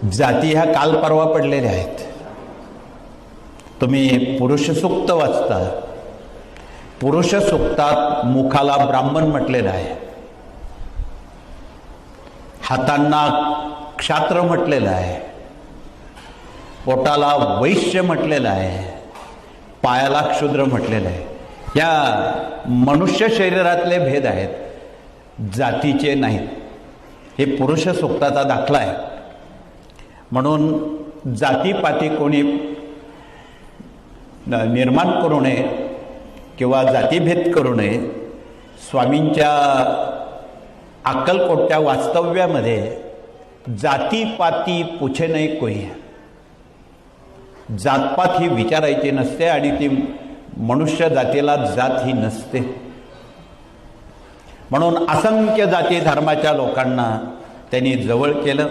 जाती ह्या काल परवा पडलेल्या आहेत. तुम्ही पुरुष सूक्त वाचता. पुरुष सूक्तात मुखाला ब्राह्मण म्हटलेलं आहे, हातांना क्षात्र म्हटलेलं आहे, पोटाला वैश्य म्हटलेलं आहे, पायाला क्षुद्र म्हटलेलं आहे. या मनुष्य शरीरातले भेद आहेत, जातीचे नाहीत. हे पुरुष सूक्ताचा दाखला आहे. म्हणून जातीपाती कोणी निर्माण करू नये किंवा जातीभेद करू नये. स्वामींच्या अक्कलकोटच्या वास्तव्यामध्ये जातीपाती पूछे नाही कोई, जातपात ही विचारायची नसते आणि ती मनुष्य जातीला जात ही नसते. म्हणून असंख्य जाती धर्माच्या लोकांना त्यांनी जवळ केलं.